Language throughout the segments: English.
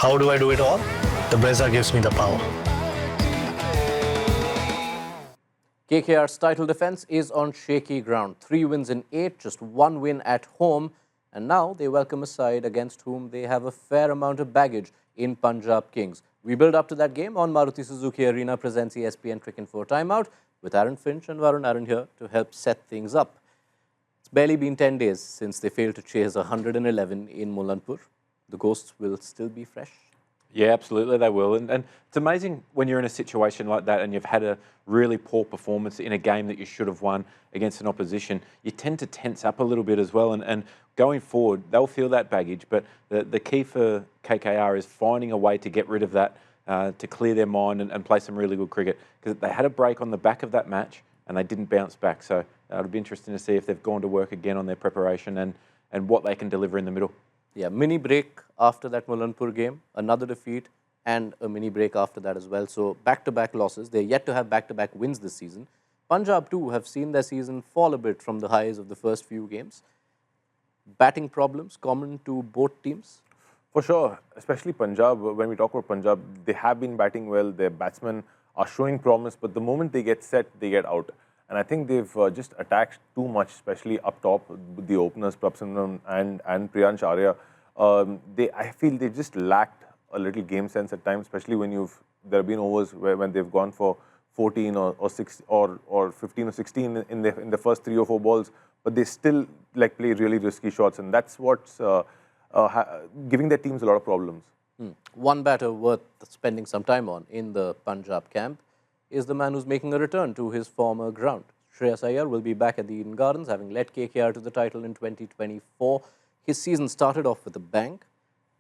How do I do it all? The Brezza gives me the power. KKR's title defence is on shaky ground. 3 wins in 8, just 1 win at home. And now they welcome a side against whom they have a fair amount of baggage in Punjab Kings. We build up to that game on Maruti Suzuki Arena presents ESPN Cricinfo Timeout with Finch and Varun here to help set things up. It's barely been 10 days since they failed to chase 111 in Mullanpur. The ghosts will still be fresh. Yeah, absolutely, they will. And it's amazing when you're in a situation like that and you've had a really poor performance in a game that you should have won against an opposition, you tend to tense up a little bit as well. And going forward, they'll feel that baggage. But the key for KKR is finding a way to get rid of that, to clear their mind and play some really good cricket. Because they had a break on the back of that match and they didn't bounce back. So it'll be interesting to see if they've gone to work again on their preparation and what they can deliver in the middle. Yeah, mini break after that Mullanpur game, another defeat, and a mini break after that as well. So back-to-back losses. They're yet to have back-to-back wins this season. Punjab too have seen their season fall a bit from the highs of the first few games. Batting problems common to both teams? For sure, especially Punjab. When we talk about Punjab, they have been batting well. Their batsmen are showing promise, but the moment they get set, they get out. And I think they've just attacked too much, especially up top, with the openers, Prabhsimran and Priyansh Arya. I feel they just lacked a little game sense at times, especially when there have been overs when they've gone for 14 or 6 or 15 or 16 in the first 3 or 4 balls, but they still play really risky shots, and that's what's giving their teams a lot of problems. One batter worth spending some time on in the Punjab camp is the man who's making a return to his former ground. Shreyas Iyer will be back at the Eden Gardens, having led KKR to the title in 2024. His season started off with a bang,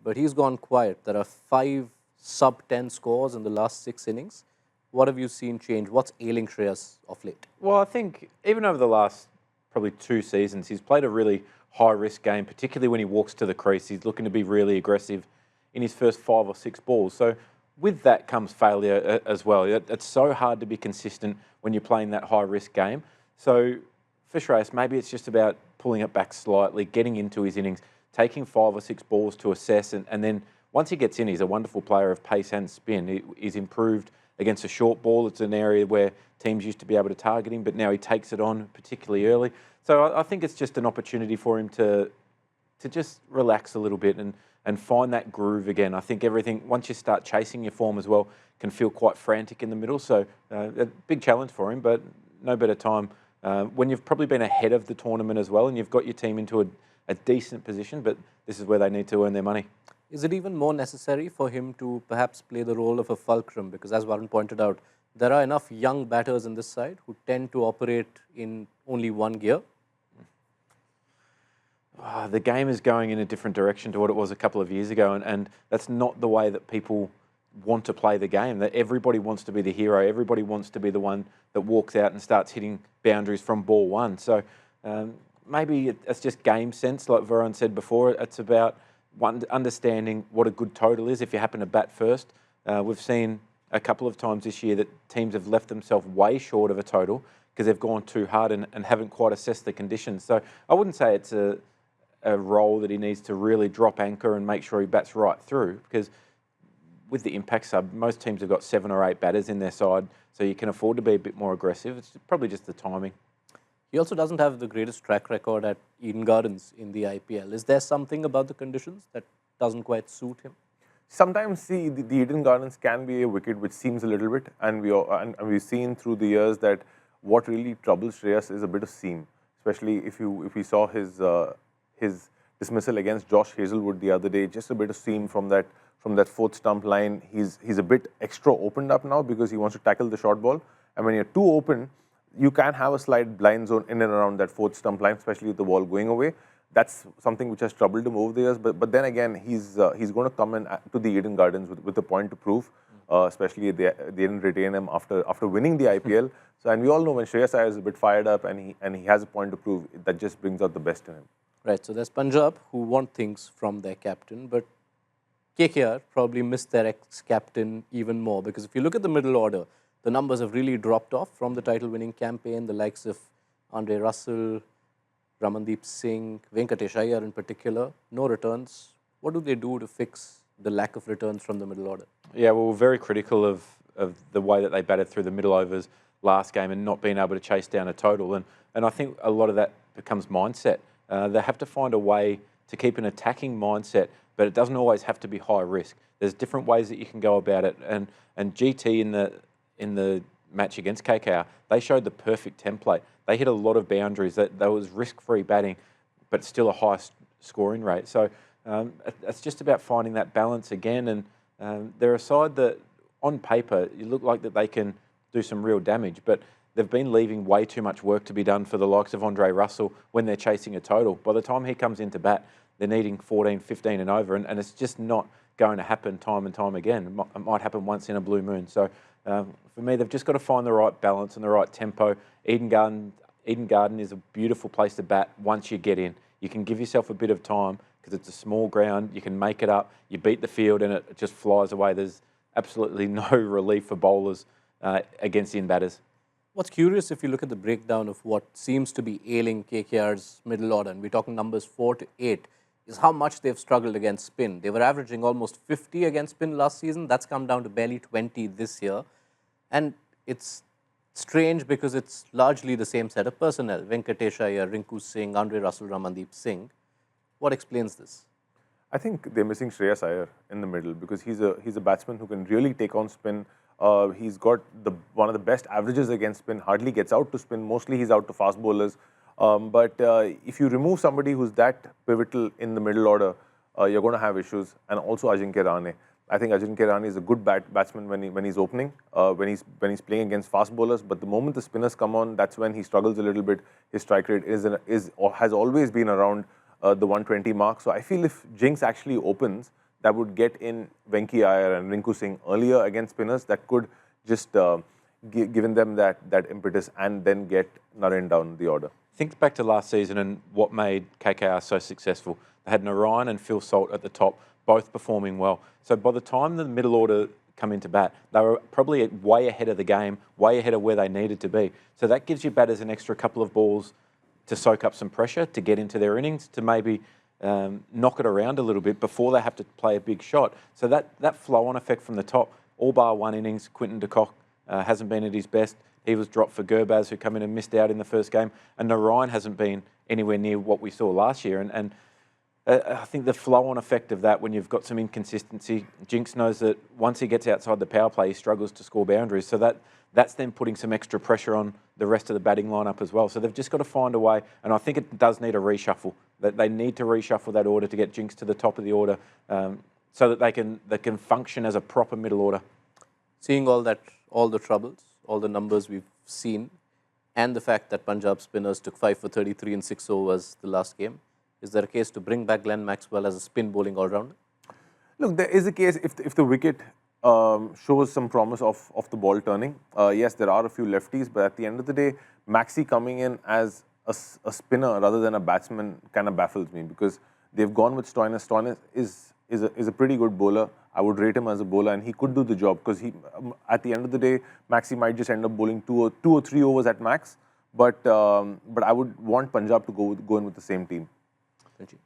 but he's gone quiet. There are 5 sub-10 scores in the last 6 innings. What have you seen change? What's ailing Shreyas of late? Well, I think even over the last probably 2 seasons, he's played a really high-risk game, particularly when he walks to the crease. He's looking to be really aggressive in his first 5 or 6 balls. So with that comes failure as well. It's so hard to be consistent when you're playing that high-risk game. So for Shreyas, maybe it's just about pulling it back slightly, getting into his innings, taking 5 or 6 balls to assess, and then once he gets in, he's a wonderful player of pace and spin. He's improved against a short ball. It's an area where teams used to be able to target him, but now he takes it on particularly early. So I think it's just an opportunity for him to just relax a little bit and find that groove again. I think everything, once you start chasing your form as well, can feel quite frantic in the middle. So a big challenge for him, but no better time when you've probably been ahead of the tournament as well and you've got your team into a decent position, but this is where they need to earn their money. Is it even more necessary for him to perhaps play the role of a fulcrum? Because as Varun pointed out, there are enough young batters in this side who tend to operate in only one gear. The game is going in a different direction to what it was a couple of years ago, and that's not the way that people want to play the game. That everybody wants to be the hero, everybody wants to be the one that walks out and starts hitting boundaries from ball one. So maybe it's just game sense, like Varun said before. It's about understanding what a good total is if you happen to bat first. We've seen a couple of times this year that teams have left themselves way short of a total because they've gone too hard and haven't quite assessed the conditions. So I wouldn't say it's a role that he needs to really drop anchor and make sure he bats right through, because with the impact sub, most teams have got 7 or 8 batters in their side, so you can afford to be a bit more aggressive. It's probably just the timing. He also doesn't have the greatest track record at Eden Gardens in the IPL. Is there something about the conditions that doesn't quite suit him? Sometimes, see, the Eden Gardens can be a wicket which seems a little bit, and we've seen through the years that what really troubles Shreyas is a bit of seam, especially if we saw his dismissal against Josh Hazlewood the other day, just a bit of seam from that 4th stump line. He's a bit extra opened up now because he wants to tackle the short ball, and when you're too open, you can have a slight blind zone in and around that 4th stump line, especially with the ball going away. That's something which has troubled him over the years. But then again, he's going to come in to the Eden Gardens with a point to prove. Especially they didn't retain him after winning the IPL. So, and we all know when Shreyas Iyer is a bit fired up and he has a point to prove, that just brings out the best in him. Right. So there's Punjab who want things from their captain, but KKR probably missed their ex-captain even more, because if you look at the middle order, the numbers have really dropped off from the title-winning campaign. The likes of Andre Russell, Ramandeep Singh, Venkatesh Iyer in particular, no returns. What do they do to fix the lack of returns from the middle order? Yeah, well, we're very critical of the way that they batted through the middle overs last game and not being able to chase down a total. And I think a lot of that becomes mindset. They have to find a way to keep an attacking mindset, but it doesn't always have to be high risk. There's different ways that you can go about it. And GT in the match against KKR, they showed the perfect template. They hit a lot of boundaries. That was risk-free batting, but still a high scoring rate. So it's just about finding that balance again. And they're a side that, on paper, you look like that they can do some real damage, but they've been leaving way too much work to be done for the likes of Andre Russell when they're chasing a total. By the time he comes into bat, they're needing 14, 15 and over, and it's just not going to happen time and time again. It might happen once in a blue moon. So for me, they've just got to find the right balance and the right tempo. Eden Garden is a beautiful place to bat once you get in. You can give yourself a bit of time because it's a small ground. You can make it up. You beat the field and it just flies away. There's absolutely no relief for bowlers against in batters. What's curious, if you look at the breakdown of what seems to be ailing KKR's middle order, and we're talking numbers 4 to 8, is how much they've struggled against spin. They were averaging almost 50 against spin last season. That's come down to barely 20 this year. And it's strange because it's largely the same set of personnel. Venkatesh Iyer, Rinku Singh, Andre Russell, Ramandeep Singh. What explains this? I think they're missing Shreyas Iyer in the middle because he's a batsman who can really take on spin. He's got one of the best averages against spin, hardly gets out to spin. Mostly he's out to fast bowlers. But if you remove somebody who's that pivotal in the middle order, you're going to have issues. And also Ajinkya Rahane. I think Ajinkya Rahane is a good batsman when he's opening, when he's playing against fast bowlers. But the moment the spinners come on, that's when he struggles a little bit. His strike rate has always been around the 120 mark. So I feel if Jinx actually opens, that would get in Venki Iyer and Rinku Singh earlier against spinners. That could just given them that impetus and then get Naren down the order. Think back to last season and what made KKR so successful. They had Narayan and Phil Salt at the top, both performing well. So by the time the middle order come into bat, they were probably way ahead of the game, way ahead of where they needed to be. So that gives your batters an extra couple of balls to soak up some pressure, to get into their innings, to maybe knock it around a little bit before they have to play a big shot. So that flow-on effect from the top, all bar one innings, Quinton de Kock hasn't been at his best. He was dropped for Gurbaz, who come in and missed out in the first game. And Narayan hasn't been anywhere near what we saw last year. And I think the flow-on effect of that, when you've got some inconsistency, Jinx knows that once he gets outside the power play, he struggles to score boundaries. So that's then putting some extra pressure on the rest of the batting lineup as well. So they've just got to find a way, and I think it does need a reshuffle. That they need to reshuffle that order to get Jinx to the top of the order, so that they can function as a proper middle order. Seeing all the troubles, all the numbers we've seen, and the fact that Punjab spinners took 5 for 33 in 6 overs the last game, is there a case to bring back Glenn Maxwell as a spin bowling all-rounder? Look, there is a case if the wicket shows some promise of the ball turning. Yes, there are a few lefties, but at the end of the day, Maxi coming in as a spinner rather than a batsman kind of baffles me because they've gone with Stoinis. Stoinis is a pretty good bowler. I would rate him as a bowler, and he could do the job because at the end of the day, Maxi might just end up bowling two or three overs at max. But I would want Punjab to go in with the same team.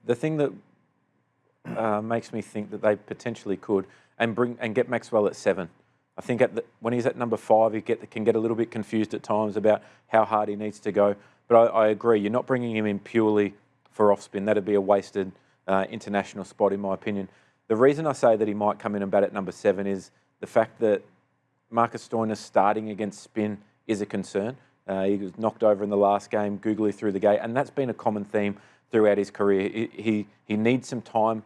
The thing that makes me think that they potentially could and get Maxwell at 7. I think when he's at number 5, he can get a little bit confused at times about how hard he needs to go. But I agree, you're not bringing him in purely for off spin. That'd be a wasted international spot, in my opinion. The reason I say that he might come in and bat at number 7 is the fact that Marcus Stoinis starting against spin is a concern. He was knocked over in the last game, googly through the gate, and that's been a common theme throughout his career. He needs some time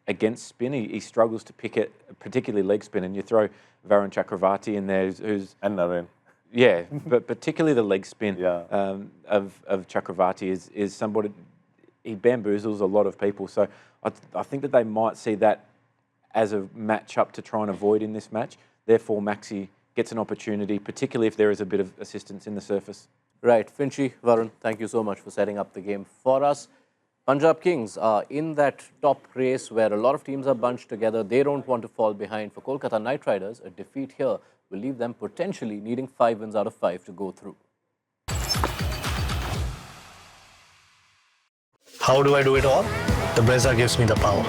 against spin. He struggles to pick it, particularly leg spin, and you throw Varun Chakravarti in there, who's... And Naren. Yeah, but particularly the leg spin of Chakravarti is somebody... He bamboozles a lot of people. So I think that they might see that as a match-up to try and avoid in this match. Therefore, Maxi gets an opportunity, particularly if there is a bit of assistance in the surface. Right. Finchy, Varun, thank you so much for setting up the game for us. Punjab Kings are in that top race where a lot of teams are bunched together. They don't want to fall behind. For Kolkata Knight Riders, a defeat here will leave them potentially needing 5 wins out of 5 to go through. How do I do it all? The Brezza gives me the power.